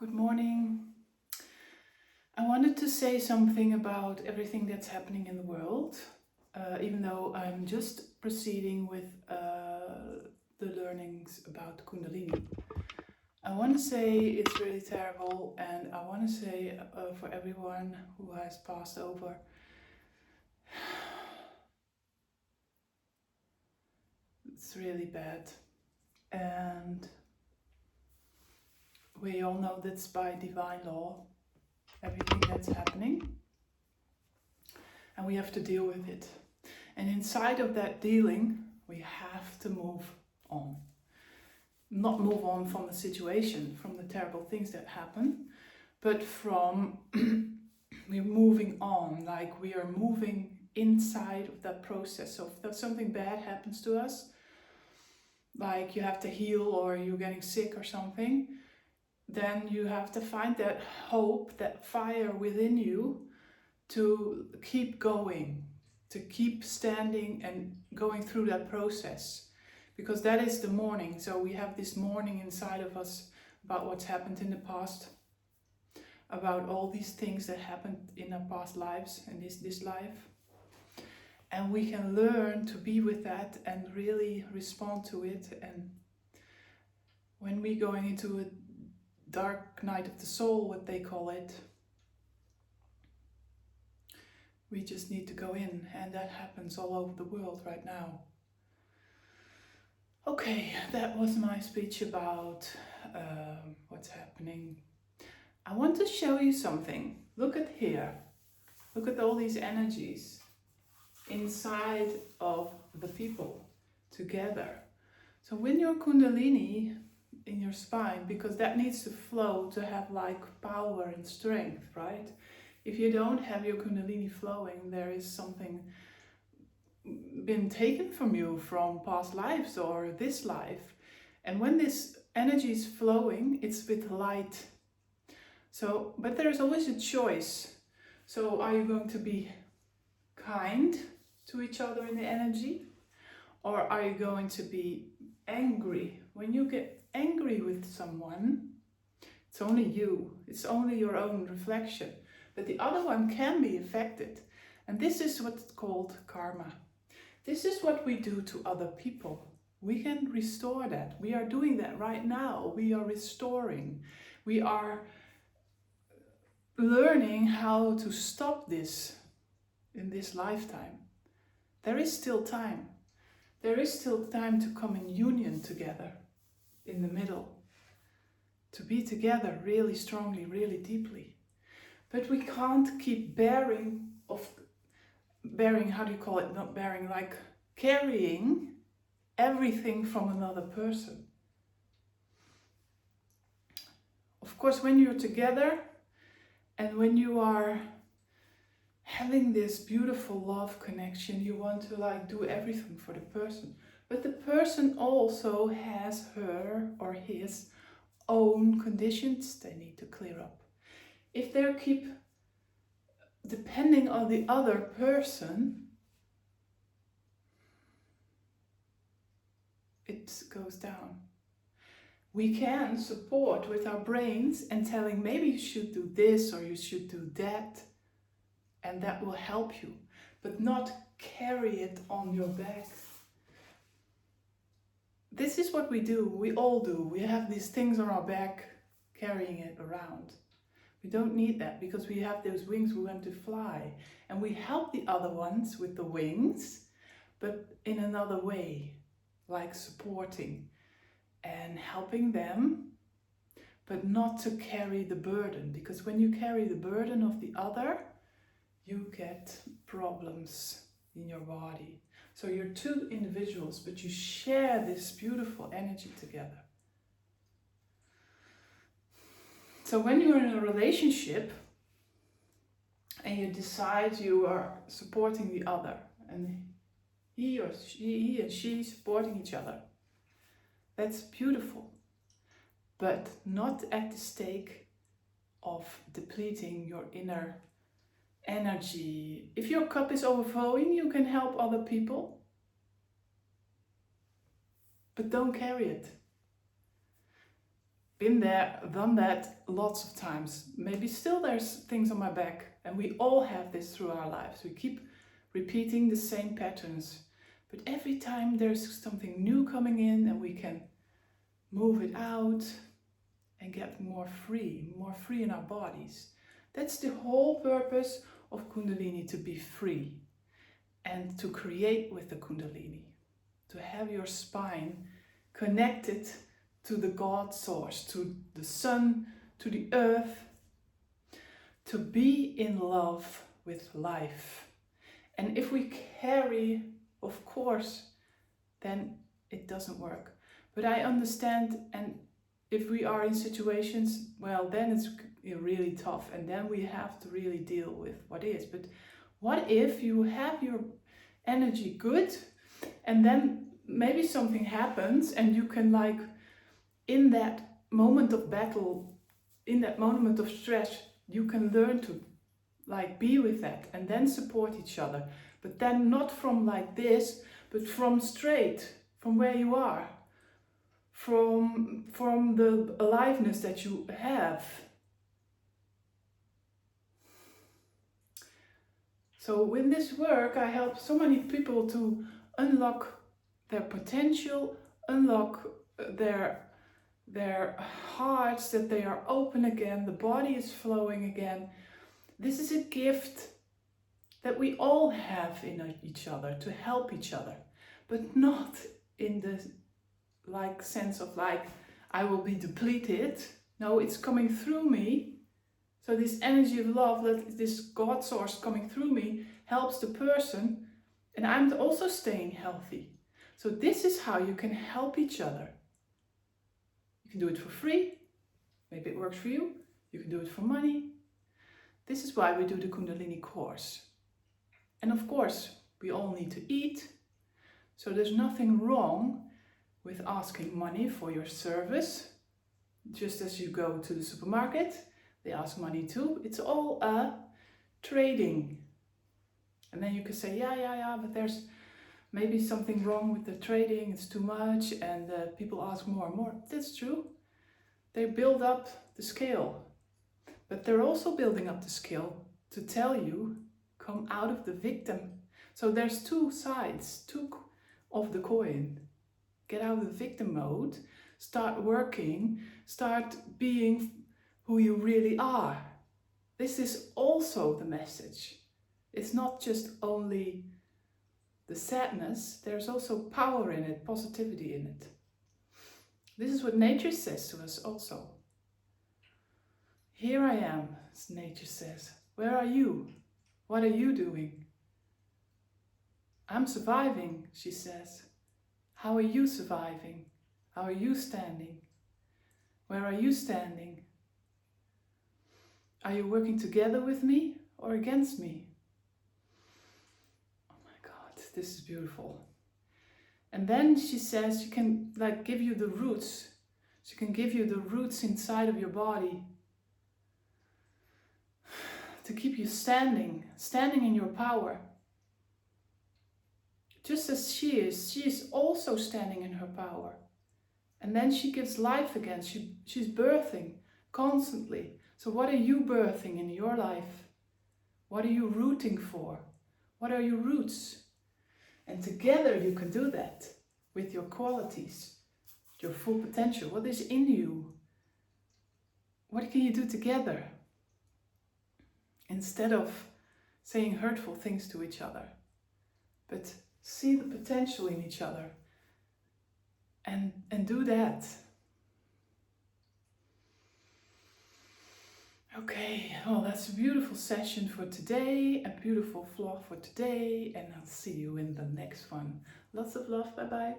Good morning. I wanted to say something about everything that's happening in the world, even though I'm just proceeding with the learnings about Kundalini. I want to say it's really terrible, and I want to say for everyone who has passed over, it's really bad. And we all know that's by divine law, everything that's happening. And we have to deal with it. And inside of that dealing, we have to move on. Not move on from the situation, from the terrible things that happen, but from we're moving on, like we are moving inside of that process. So if something bad happens to us, like you have to heal or you're getting sick or something, then you have to find that hope, that fire within you to keep going, to keep standing and going through that process. Because that is the mourning. So we have this mourning inside of us about what's happened in the past, about all these things that happened in our past lives and this life. And we can learn to be with that and really respond to it. And when we're going into a dark night of the soul, what they call it, we just need to go in, and that happens all over the world right now. Okay, that was my speech about what's happening. I want to show you something. Look at here. Look at all these energies inside of the people together. So when your Kundalini in your spine, because that needs to flow to have like power and strength, right? If you don't have your Kundalini flowing, there is something been taken from you from past lives or this life. And when this energy is flowing, it's with light. So, but there's always a choice. So are you going to be kind to each other in the energy? Or are you going to be angry? When you get angry with someone, it's only you. It's only your own reflection. But the other one can be affected. And this is what's called karma. This is what we do to other people. We can restore that. We are doing that right now. We are restoring. We are learning how to stop this in this lifetime. There is still time. There is still time to come in union together in the middle. To be together really strongly, really deeply. But we can't keep bearing, how do you call it? Not bearing, like carrying everything from another person. Of course, when you're together and when you are having this beautiful love connection, you want to like do everything for the person. But the person also has her or his own conditions they need to clear up. If they keep depending on the other person, it goes down. We can support with our brains and telling maybe you should do this or you should do that, and that will help you, but not carry it on your back. This is what we do, we all do. We have these things on our back, carrying it around. We don't need that because we have those wings, we want to fly. And we help the other ones with the wings, but in another way, like supporting and helping them, but not to carry the burden. Because when you carry the burden of the other, you get problems in your body. So you're two individuals, but you share this beautiful energy together. So when you're in a relationship and you decide you are supporting the other, and he and she supporting each other, that's beautiful, but not at the stake of depleting your inner energy. If your cup is overflowing, you can help other people, but don't carry it. been there, done that lots of times. Maybe still there's things on my back, and we all have this through our lives. We keep repeating the same patterns, but every time there's something new coming in and we can move it out and get more free in our bodies. That's the whole purpose of Kundalini, to be free and to create with the Kundalini, to have your spine connected to the God source, to the sun, to the earth, to be in love with life. And if we carry, of course, then it doesn't work. But I understand, and if we are in situations, well, then it's really tough, and then we have to really deal with what is. But what if you have your energy good, and then maybe something happens, and you can, like, in that moment of battle, in that moment of stress, you can learn to, like, be with that and then support each other. But then not from like this, but from straight, from where you are, from the aliveness that you have. So with this work, I help so many people to unlock their potential, unlock their hearts, that they are open again, the body is flowing again. This is a gift that we all have in each other, to help each other, but not in the like sense of like I will be depleted. No, it's coming through me. So this energy of love, this God source coming through me, helps the person, and I'm also staying healthy. So this is how you can help each other. You can do it for free. Maybe it works for you. You can do it for money. This is why we do the Kundalini course. And of course, we all need to eat. So there's nothing wrong with asking money for your service. Just as you go to the supermarket, they ask money too. It's all a trading. And then you can say, yeah, but there's maybe something wrong with the trading. It's too much, and people ask more and more. That's true. They build up the scale. But they're also building up the scale to tell you, come out of the victim. So there's two sides, of the coin. Get out of the victim mode, start working, start being who you really are. This is also the message. It's not just only the sadness, there's also power in it, positivity in it. This is what nature says to us also. Here I am, as nature says. Where are you? What are you doing? I'm surviving, she says. How are you surviving? How are you standing? Where are you standing? Are you working together with me or against me? Oh my God, this is beautiful. And then she says she can like give you the roots. She can give you the roots inside of your body to keep you standing in your power. Just as she is also standing in her power. And then she gives life again. She's birthing constantly. So what are you birthing in your life? What are you rooting for? What are your roots? And together you can do that with your qualities, your full potential. What is in you? What can you do together? Instead of saying hurtful things to each other. But see the potential in each other and do that. Okay, well, that's a beautiful session for today, a beautiful vlog for today, and I'll see you in the next one. Lots of love, bye bye.